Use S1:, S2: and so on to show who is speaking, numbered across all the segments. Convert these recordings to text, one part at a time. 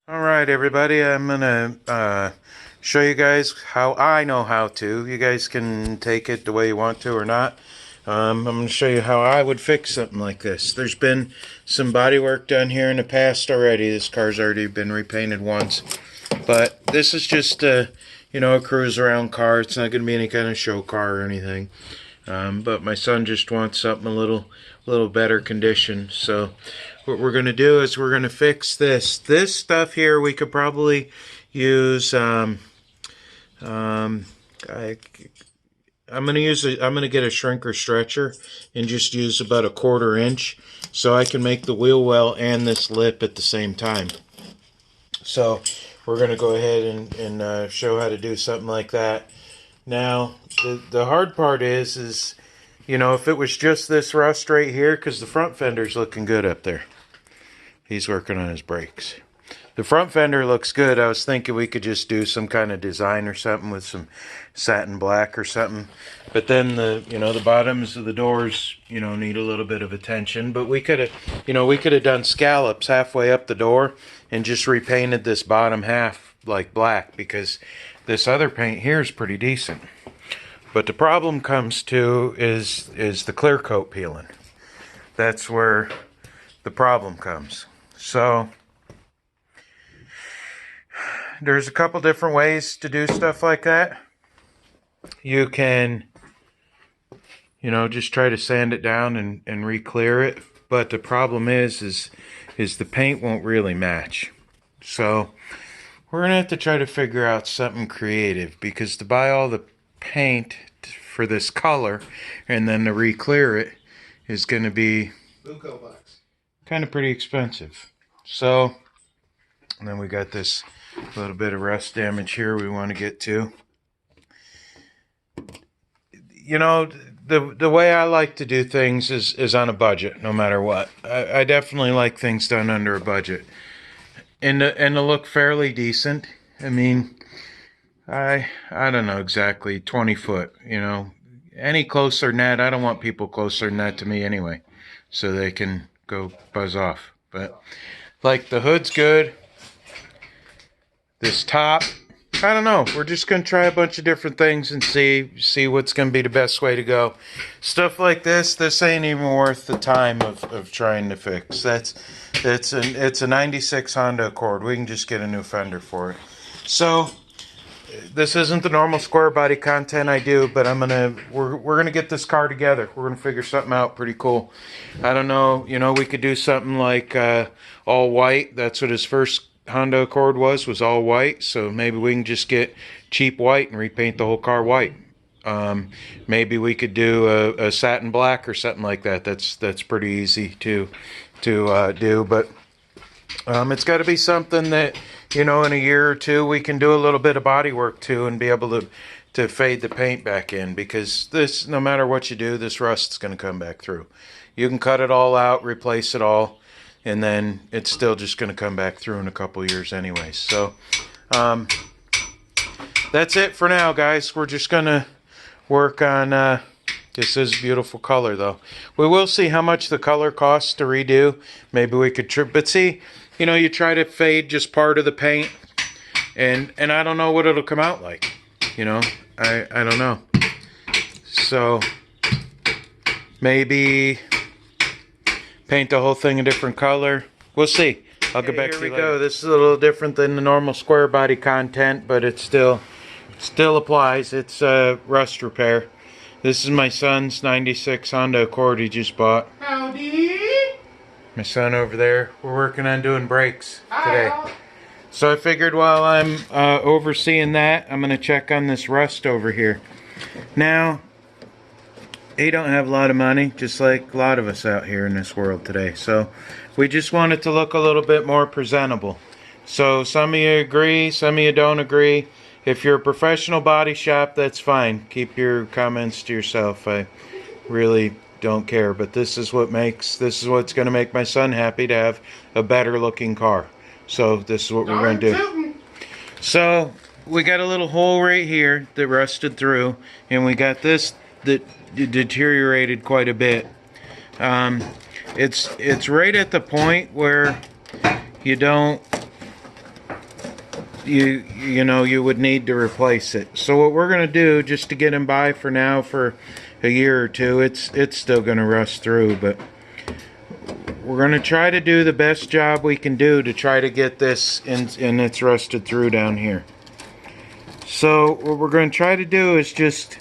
S1: All right, everybody, I'm gonna show you guys how I know how to. You guys can take it the way you want to or not. I'm gonna show you how I would fix something like this. There's been some body work done here in the past already. This car's already been repainted once, but this is just a cruise around car. It's not gonna be any kind of show car or anything. But my son just wants something a little better condition. So what we're going to do is we're going to fix this. This stuff here we could probably use. I'm going to I'm going to get a shrinker stretcher and just use about 1/4 inch so I can make the wheel well and this lip at the same time. So we're going to go ahead and show how to do something like that. Now, the hard part is, if it was just this rust right here, because the front fender's looking good up there. He's working on his brakes. The front fender looks good. I was thinking we could just do some kind of design or something with some satin black or something. But then the bottoms of the doors, need a little bit of attention. But we could have done scallops halfway up the door and just repainted this bottom half like black, because this other paint here is pretty decent. But the problem comes to is the clear coat peeling. That's where the problem comes. So there's a couple different ways to do stuff like that. You can, just try to sand it down and re-clear it. But the problem is the paint won't really match. So we're going to have to try to figure out something creative, because to buy all the paint for this color and then to re-clear it is going to be kind of pretty expensive. So, and then we got this little bit of rust damage here we want to get to. The way I like to do things is on a budget, no matter what. I definitely like things done under a budget. And to look fairly decent. I mean, I don't know exactly, 20 foot, Any closer than that, I don't want people closer than that to me anyway, so they can go buzz off. But, like, the hood's good. This top, I don't know. We're just going to try a bunch of different things and see what's going to be the best way to go. Stuff like this ain't even worth the time of trying to fix. It's a 96 Honda Accord. We can just get a new fender for it. So this isn't the normal square body content I do, but we're gonna get this car together. We're gonna figure something out pretty cool. I don't know, we could do something like all white. That's what his first Honda Accord was all white. So maybe we can just get cheap white and repaint the whole car white. Maybe we could do a satin black or something like that. That's pretty easy to do, but it's got to be something that, in a year or two we can do a little bit of body work to and be able to fade the paint back in, because this, no matter what you do, this rust's going to come back through. You can cut it all out, replace it all, and then it's still just going to come back through in a couple years anyway. So that's it for now, guys. We're just going to work on this is a beautiful color, though. We will see how much the color costs to redo. Maybe we could but see, you try to fade just part of the paint, and I don't know what it'll come out like. I don't know. So maybe paint the whole thing a different color. We'll see. I'll get back to you later. Here we go. This is a little different than the normal square body content, but it still applies. It's rust repair. This is my son's 96 Honda Accord he just bought.
S2: Howdy!
S1: My son over there. We're working on doing brakes today. So I figured while I'm overseeing that, I'm going to check on this rust over here. Now, he don't have a lot of money, just like a lot of us out here in this world today. So we just want it to look a little bit more presentable. So some of you agree, some of you don't agree. If you're a professional body shop, that's fine. Keep your comments to yourself. I really don't care. But this is what's going to make my son happy, to have a better looking car. So this is what we're going to do. So we got a little hole right here that rusted through, and we got this that deteriorated quite a bit. It's right at the point where you don't you know, you would need to replace it. So what we're gonna do, just to get him by for now for a year or two, it's still gonna rust through, but we're gonna try to do the best job we can do to try to get this and it's rusted through down here. So what we're gonna try to do is just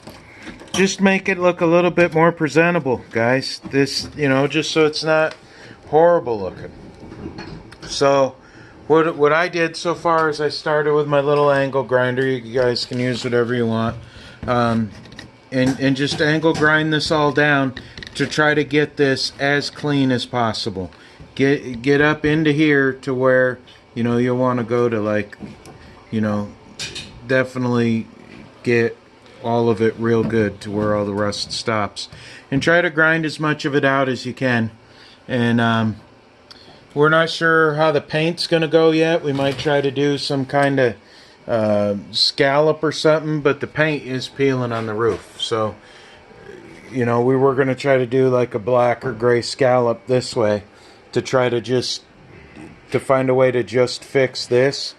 S1: make it look a little bit more presentable, guys. This, you know, just so it's not horrible looking. So what I did so far is I started with my little angle grinder. You guys can use whatever you want, and just angle grind this all down to try to get this as clean as possible. Get up into here to where, you know, you'll want to go to, like, you know, definitely get all of it real good to where all the rust stops, and try to grind as much of it out as you can. And we're not sure how the paint's gonna go yet. We might try to do some kind of scallop or something, but the paint is peeling on the roof. So, you know, we were gonna try to do like a black or gray scallop this way to try to find a way to just fix this.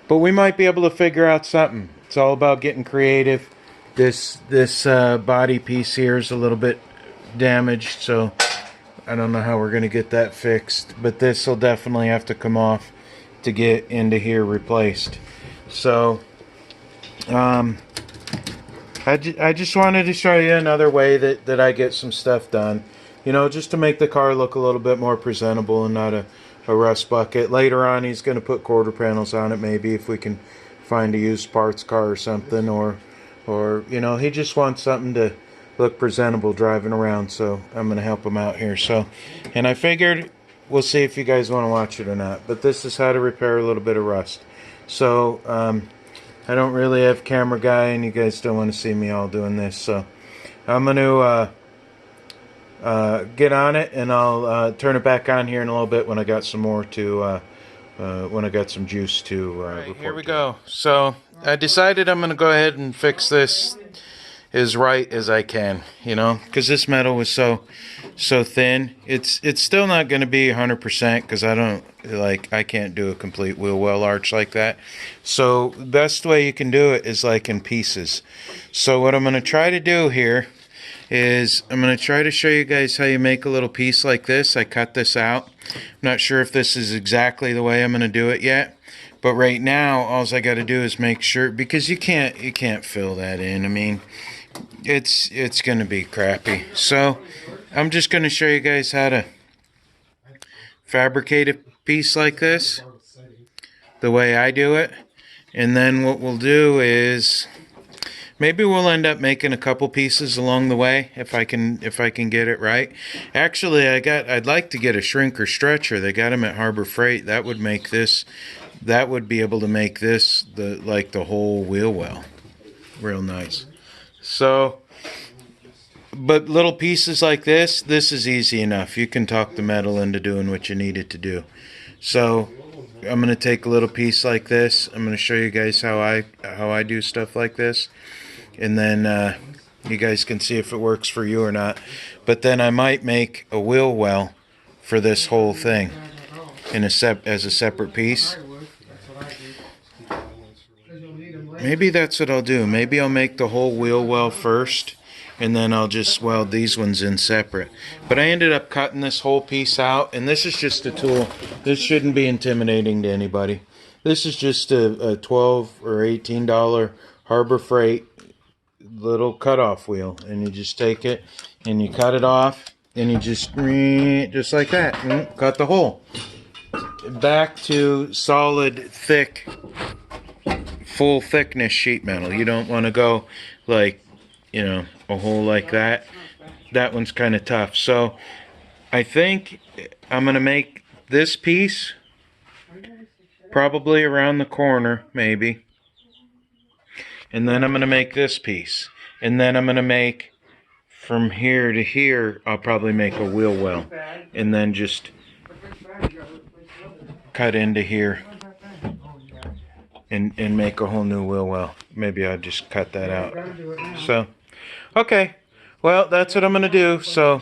S1: But we might be able to figure out something. It's all about getting creative. This body piece here is a little bit damaged, so I don't know how we're going to get that fixed, but this will definitely have to come off to get into here replaced. So I just wanted to show you another way that I get some stuff done, you know, just to make the car look a little bit more presentable and not a rust bucket. Later on he's going to put quarter panels on it, maybe, if we can find a used parts car or something, or you know, he just wants something to look presentable driving around, so I'm gonna help him out here. So, and I figured we'll see if you guys want to watch it or not, but this is how to repair a little bit of rust. So I don't really have camera guy, and you guys don't want to see me all doing this, so I'm gonna get on it, and I'll turn it back on here in a little bit when I got some more to when I got some juice to report. Here we go. So I decided I'm gonna go ahead and fix this as right as I can, you know, because this metal was so thin. It's still not going to be 100% because I can't do a complete wheel well arch like that. So the best way you can do it is like in pieces. So what I'm going to try to do here is I'm going to try to show you guys how you make a little piece like this. I cut this out. I'm not sure if this is exactly the way I'm going to do it yet, but right now all I got to do is make sure, because you can't fill that in. I mean, it's gonna be crappy. So I'm just gonna show you guys how to fabricate a piece like this the way I do it, and then what we'll do is maybe we'll end up making a couple pieces along the way if I can get it right. Actually, I'd like to get a shrinker stretcher. They got them at Harbor Freight. That would be able to make this the whole wheel well real nice. So, but little pieces like this is easy enough. You can talk the metal into doing what you need it to do. So I'm going to take a little piece like this. I'm going to show you guys how I do stuff like this, and then you guys can see if it works for you or not. But then I might make a wheel well for this whole thing as a separate piece. Maybe that's what I'll do. Maybe I'll make the whole wheel well first, and then I'll just weld these ones in separate. But I ended up cutting this whole piece out, and this is just a tool. This shouldn't be intimidating to anybody. This is just a $12 or $18 Harbor Freight little cutoff wheel, and you just take it and you cut it off, and you just like that, cut the hole back to solid, thick, full thickness sheet metal. You don't want to go like, you know, a hole like that. That one's kind of tough. So I think I'm going to make this piece probably around the corner, maybe. And then I'm going to make this piece. And then I'm going to make from here to here, I'll probably make a wheel well. And then just cut into here and make a whole new wheel well. Maybe I'll just cut that out. So, okay. Well, that's what I'm going to do. So,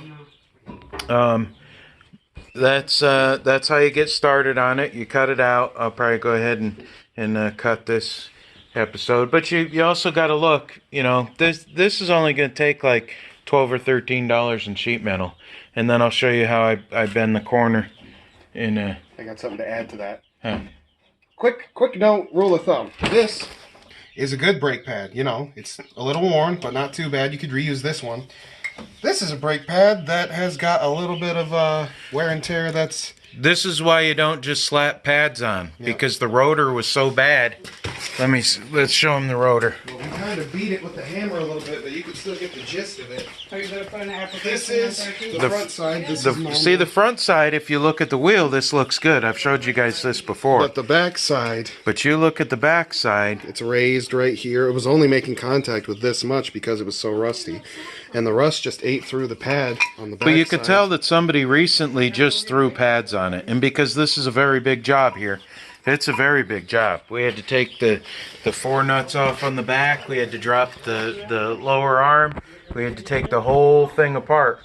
S1: that's how you get started on it. You cut it out. I'll probably go ahead and cut this episode. But you also got to look. You know, this is only going to take like $12 or $13 in sheet metal, and then I'll show you how I bend the corner. In
S2: I got something to add to that.
S1: Huh.
S2: Quick note, rule of thumb. This is a good brake pad. You know, it's a little worn, but not too bad. You could reuse this one. This is a brake pad that has got a little bit of wear and tear.
S1: This is why you don't just slap pads on, because the rotor was so bad. Let's show them the rotor.
S2: Well, we kind of beat it with the hammer a little bit, but you can still get the gist of it.
S3: Are you going to put an application
S2: This is
S3: out there too?
S2: the front side. This is normal.
S1: See the front side, if you look at the wheel, this looks good. I've showed you guys this before.
S2: But the back side,
S1: But you look at the back side.
S2: it's raised right here. It was only making contact with this much because it was so rusty. And the rust just ate through the pad on the back
S1: But you could
S2: side.
S1: tell that somebody recently just threw pads on it. And because this is a very big job here, it's a very big job. We had to take the 4 nuts off on the back. We had to drop the lower arm. We had to take the whole thing apart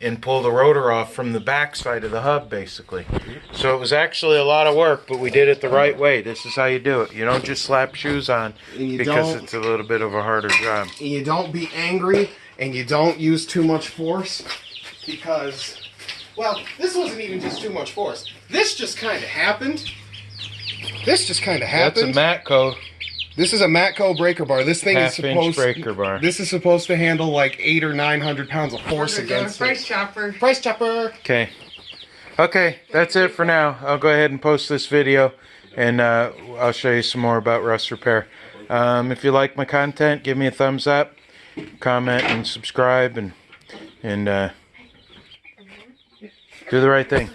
S1: and pull the rotor off from the back side of the hub, basically. So it was actually a lot of work, but we did it the right way. This is how you do it. You don't just slap shoes on because it's a little bit of a harder job.
S2: And you don't be angry, and you don't use too much force, because, well, this wasn't even just too much force. This just kind of happened. This just kind of happened.
S1: That's a Matco
S2: This is a Matco breaker bar. This thing is
S1: half-inch
S2: supposed.
S1: breaker bar.
S2: This is supposed to handle like 800 or 900 pounds of force against
S3: Price
S2: it.
S3: chopper.
S2: Price chopper.
S1: Okay, that's it for now. I'll go ahead and post this video, and I'll show you some more about rust repair. If you like my content, give me a thumbs up, comment, and subscribe, and do the right thing.